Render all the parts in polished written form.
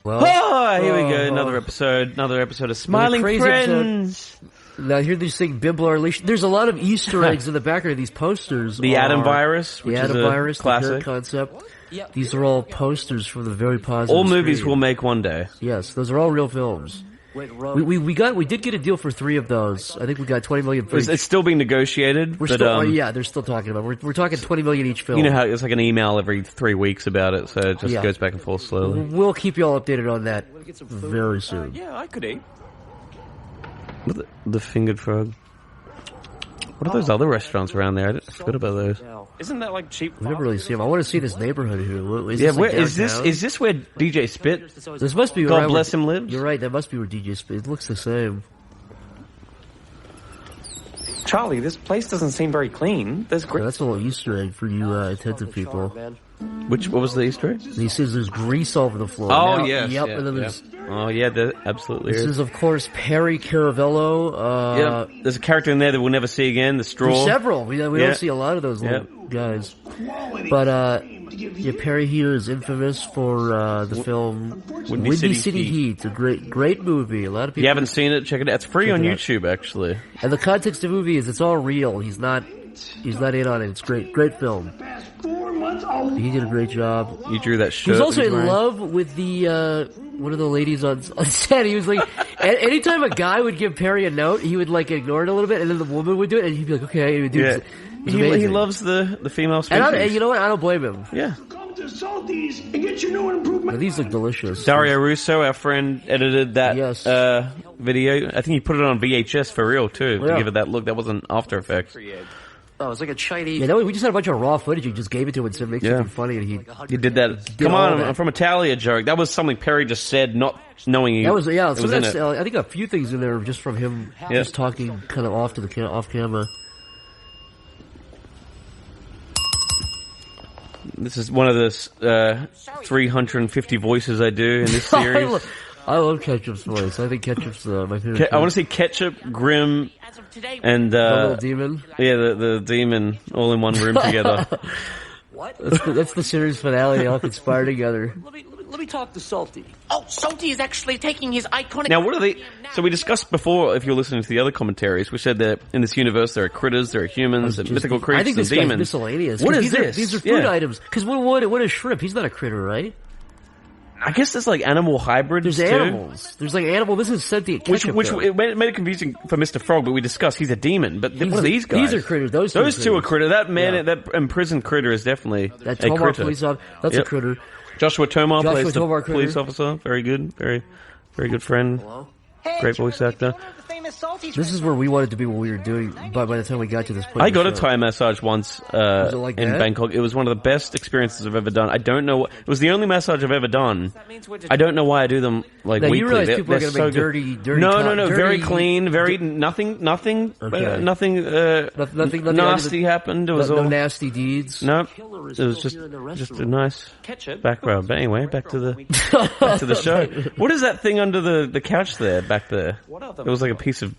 Well, here we go. Another episode of Smiling Friends. Now, here they're saying Bimble Unleashed. There's a lot of Easter eggs in the background of these posters. The Atom Virus, which is a classic the concept. These are all posters from the very positive. All movies we'll make one day. Yes, those are all real films. We did get a deal for 3 of those. I think we got 20 million for each. It's still being negotiated. They're still talking about it. We're talking 20 million each film. You know how it's like an email every 3 weeks about it, so it just goes back and forth slowly. We'll keep you all updated on that very soon. Yeah, I could eat. The fingered frog. What are those other restaurants around there? I forgot about those. Isn't that like cheap? We never really see them. I want to see this neighborhood here. Is this where DJ Spit? This must be. God bless him lives. You're right. That must be where DJ Spit. It looks the same. Charlie, this place doesn't seem very clean. There's that's a little Easter egg for you attentive people. What was the Easter egg? He says there's grease all over the floor. Oh, yes. Yep. Yeah, and then there's... Oh, yeah, that absolutely This is, of course, Perry Caravello. There's a character in there that we'll never see again, the Straw. There's several. We don't see a lot of those little guys. But, Perry here is infamous for the film Windy City Heat. A great movie. A lot of people... You haven't seen it? Check it out. It's free on YouTube, actually. And the context of the movie is it's all real. He's not in on it. It's great film. He did a great job. You drew that shirt. He was also in love with the one of the ladies on set. He was like, anytime a guy would give Perry a note, he would like ignore it a little bit, and then the woman would do it, and he'd be like, okay, he would do it. He loves the female species. And you know what? I don't blame him. Yeah. Come to Salty's and get your new improvement. Now, these look delicious. Dario Russo, our friend, edited that video. I think he put it on VHS for real too, to give it that look. That wasn't After Effects. Oh, it's like a Chinese... Yeah, we just had a bunch of raw footage. You just gave it to him and said, make something funny, and he did that. Come on, I'm from Italia joke. That was something Perry just said, not knowing he was in it. I think a few things in there just from him just talking kind of off camera. This is one of the 350 voices I do in this series. I love Ketchup's voice. I think Ketchup's my favorite. I want to see Ketchup, Grim, and the little demon. Yeah, the demon all in one room together. What? That's the series finale. They all conspire together. Let me talk to Salty. Oh, Salty is actually taking his iconic... Now, what are they... So we discussed before, if you're listening to the other commentaries, we said that in this universe there are critters, there are humans, and mythical creatures, and demons. I think this guy's miscellaneous. What is this? These are food items. Because what is shrimp? He's not a critter, right? I guess there's like animal hybrids. There's animals. There's like animal. This is sentient ketchup. Which it made it confusing for Mr. Frog, but we discussed he's a demon. But what are these guys? These are critters. Those two are critters. That man, that imprisoned critter is definitely a critter. That's a critter. Joshua Tomar plays the police officer. Very good. Very good friend. Hello? Great voice actor. This is where we wanted to be when we were doing, by the time we got to this point. I got a Thai massage once in Bangkok. It was one of the best experiences I've ever done. I don't know it was the only massage I've ever done. I don't know why I do them like weekly. You realize people are going to make dirty. No. Very clean. Very nothing nasty happened. It was no nasty deeds. No, it was just a nice background. But anyway, back to the show. What is that thing under the couch there? Back there. It was like a piece of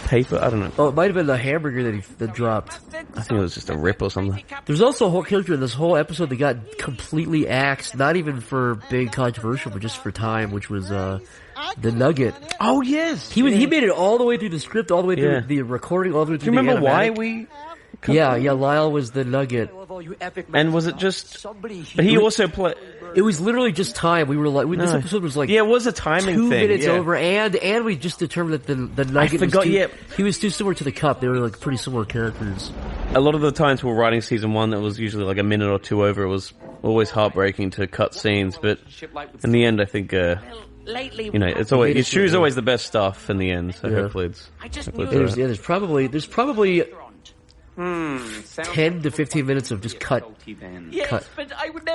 paper. I don't know. Oh, it might have been the hamburger that dropped. I think it was just a rip or something. There's also a whole character in this whole episode that got completely axed, not even for big controversial, but just for time, which was the Nugget. Oh yes, he made it all the way through the script, all the way through the recording, all the way through. Do you remember the why we? Yeah, Lyle was the Nugget. And was it just? But he also played. It was literally just time. We were like, this episode was like, it was a timing 2 thing. minutes over, and we just determined that the Nugget he was too similar to the Cup. They were like pretty similar characters. A lot of the times we were writing season 1, that was usually like a minute or 2 over. It was always heartbreaking to cut scenes, but in the end, I think. It's always your shoe's always the best stuff in the end. So hopefully it's. There's probably 10 to 15 minutes of just cut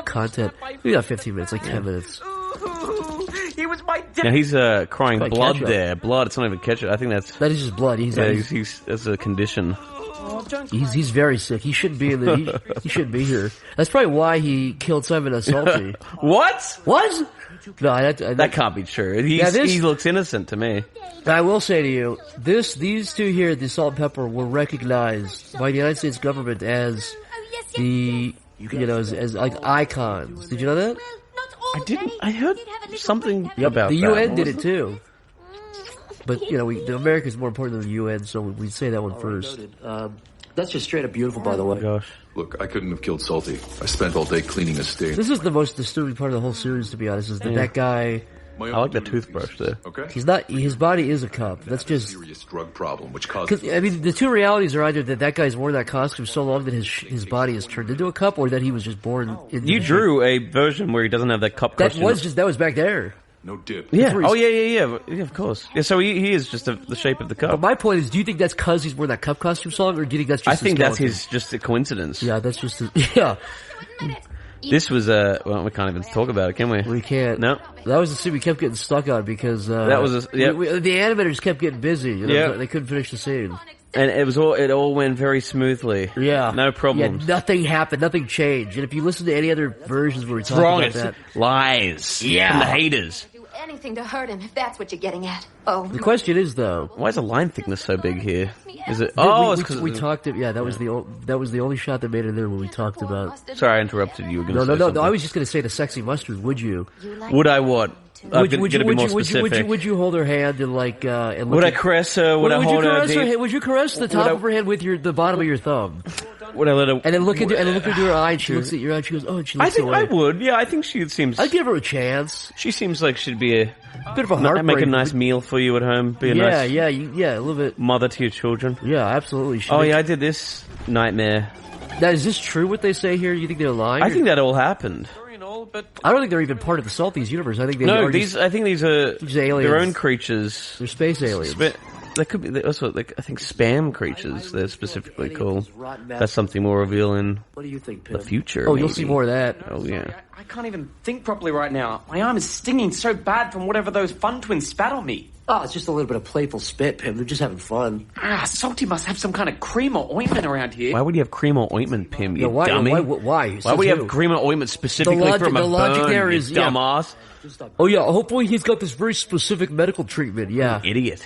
content. We got 15 minutes, like 10 minutes. He was my now he's crying blood there. Blood. It's not even ketchup. I think that is just blood. He's that's a condition. He's very sick. He shouldn't be in the. He shouldn't be here. That's probably why he killed Simon Salty. What? No, that can't be true. He looks innocent to me. I will say to you, these two here, the Salt and Pepper, were recognized by the United States government as as like icons. Did you know that? I heard something about the that. UN did it too. But, the America's more important than the UN, so we'd say that one first. That's just straight up beautiful, by the way. Gosh. Look, I couldn't have killed Salty. I spent all day cleaning his state. This is the most disturbing part of the whole series, to be honest, is that guy... I like the toothbrush there. Okay. He's not... His body is a cup. That's just... Serious drug problem, which causes... the two realities are either that guy's worn that costume so long that his body has turned into a cup, or that he was just born... You drew a version where he doesn't have that cup costume. That was back there. No dip. Yeah. Oh, yeah, of course. Yeah, so he is just the shape of the cup. But my point is, do you think that's because he's wearing that cup costume song, or do you think that's just I think that's just a coincidence. Yeah, that's just... Yeah. This was well, we can't even talk about it, can we? We can't. No. That was the scene we kept getting stuck on because that was the animators kept getting busy. They couldn't finish the scene, and it all went very smoothly. Yeah, no problems. Yeah, nothing happened, nothing changed. And if you listen to any other versions where we talk about that, lies. Yeah, from the haters. Anything to hurt him, if that's what you're getting at. Oh. The question is though, why is the line thickness so big here? Is it? It's because we talked. Yeah, that was the only shot that made it there when we talked about. Sorry, I interrupted you. You were going to say something. No. I was just going to say the sexy mustard. Would you? Would I what? Would you hold her hand and and would I caress her? Would I hold her? Would you caress the top of her hand with the bottom of your thumb? Would I let her? And then look into her eye. And she looks at your eye. And she goes, "Oh." And she looks away. I would. Yeah, I think she seems. I'd give her a chance. She seems like she'd be a bit of a heartbreak. Make a nice meal for you at home. Be a nice a little bit mother to your children. Yeah, absolutely. I did this nightmare. Now, is this true? What they say here? You think they're lying? I think that all happened. But I don't think they're even part of the Salties universe. I think I think these are aliens. Their own creatures. They're space aliens. They could be also, I think, spam creatures. They're specifically called. That's something we'll reveal in the future. Oh, you'll see more of that. Oh yeah. I can't even think properly right now. My arm is stinging so bad from whatever those fun twins spat on me. Oh, it's just a little bit of playful spit, Pim. They're just having fun. Salty must have some kind of cream or ointment around here. Why would he have cream or ointment, Pim, you why, dummy? Why would he have cream or ointment specifically from a burn, you dumbass? Oh, yeah, hopefully he's got this very specific medical treatment, yeah. Idiot.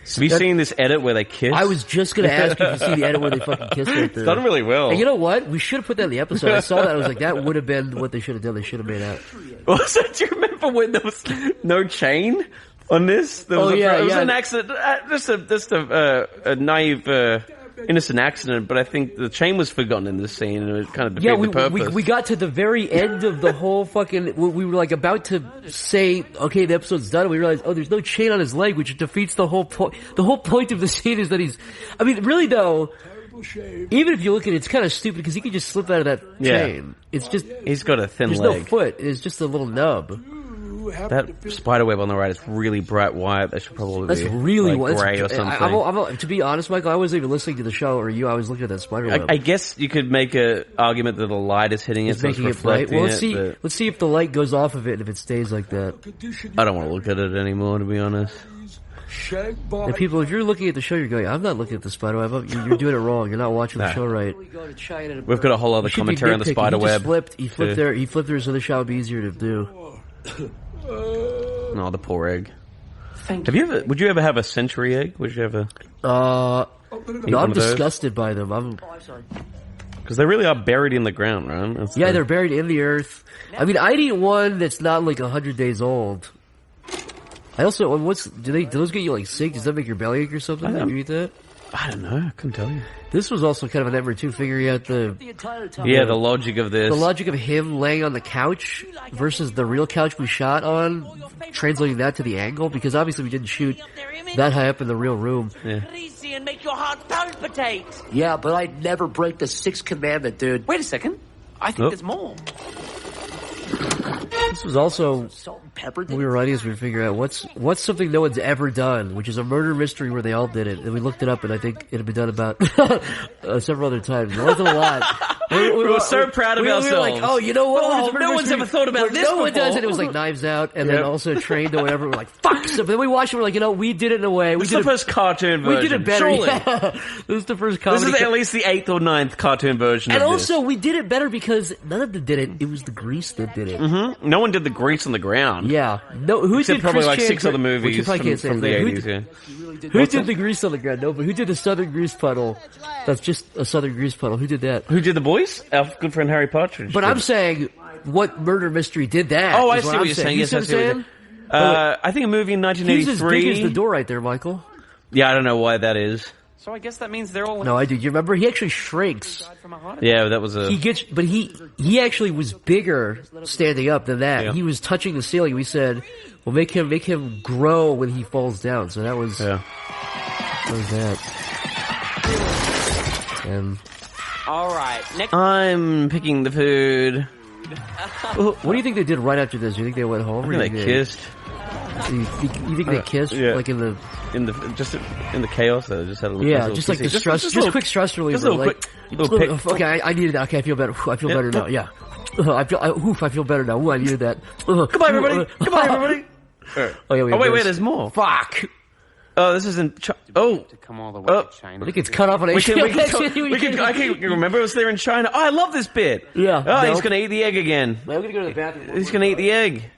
Have you seen this edit where they kiss? I was just going to ask you if you see the edit where they fucking kiss right there. It's done really well. And you know what? We should have put that in the episode. I saw that. I was like, that would have been what they should have done. They should have made out. Also, do you remember when there was no chain on this? It was an accident. Just a naive, innocent accident, but I think the chain was forgotten in this scene, and it kind of defeated the purpose. We got to the very end of the whole fucking... We were like about to say, okay, the episode's done, and we realized, there's no chain on his leg, which defeats the whole point. The whole point of the scene is that he's... I mean, really though, even if you look at it, it's kind of stupid, because he could just slip out of that chain. It's just... He's got a thin leg. There's no foot. It's just a little nub. That spiderweb on the right is really bright white. That should probably be really gray or something. To be honest, Michael, I wasn't even listening to the show or you. I was looking at that spiderweb. I guess you could make an argument that the light is hitting it, so it's reflecting Well, let's see if the light goes off of it and if it stays like that. I don't want to look at it anymore, to be honest. And people, if you're looking at the show, you're going, I'm not looking at the spiderweb. You're doing it wrong. You're not watching the show right. We've got a whole other commentary on the spiderweb. He flipped there so the shot would be easier to do. No, the poor egg. Would you ever have a century egg? Would you ever? No, I'm disgusted by them. Because they really are buried in the ground, right? They're buried in the earth. I mean, I'd eat one that's not like 100 days old. I also, do those get you like sick? Does that make your belly ache or something? Did you eat that? I don't know. I couldn't tell you. This was also kind of an effort too, figuring out the logic of this. The logic of him laying on the couch versus the real couch we shot on, translating that to the angle, because obviously we didn't shoot that high up in the real room. Yeah. And make your heart palpitate. Yeah, but I'd never break the sixth commandment, dude. Wait a second. I think there's more. This was also salt and pepper. When we were writing this, we figured out what's something no one's ever done, which is a murder mystery where they all did it. And we looked it up, and I think it had been done about several other times. It wasn't a lot. We were so proud of ourselves. We were like, oh, you know what? No one's ever thought about this No before. one does it. It was like Knives Out, and then also Trained or whatever. We're like, fuck. So then we watched it. We're like, we did it in a way. This is the first cartoon version. We did it better. Surely. This is the first comedy. This is at least the 8th or 9th cartoon version of this. And also, we did it better because none of them did it. It was the grease that did it. Mm-hmm. No one did the grease on the ground. Yeah. No. Who Except did probably Chris like Chan 6 other movies from the 80s. Who did the grease on the ground? No, but who did the Southern Grease Puddle? That's just a Southern Grease Puddle. Who did that? Who did the boys? Our good friend Harry Partridge. But I'm saying, what murder mystery did that? Oh, I is see I'm what you're saying. Yes, You I see see what what I'm you're saying? I think a movie in He's 1983. as big as the door right there, Michael. Yeah, I don't know why that is. So I guess that means they're all... No, I do. You remember? He actually shrinks. Yeah, that was a... But he actually was bigger standing up than that. Yeah. He was touching the ceiling. We said, well, make him grow when he falls down. So that was... Yeah. That was that. And... All right, next... I'm picking the food. What do you think they did right after this? Do you think they went home? I think they kissed. You think they kissed? Yeah. Like in the chaos, they just had a little just like the stress, just quick stress reliever. Just a little quick, little pick. Okay, I needed that. Okay, I feel better. I feel better now. Yeah, I feel better now. Ooh, I needed that. Goodbye, everybody. Goodbye, everybody. Oh, yeah, wait, there's more. Fuck. Oh, this isn't. To come all the way to China. I think it's cut off on I can't remember. It was there in China. Oh, I love this bit. Yeah. Oh, he's gonna eat the egg again. I'm gonna go to the bathroom. He's gonna eat the egg.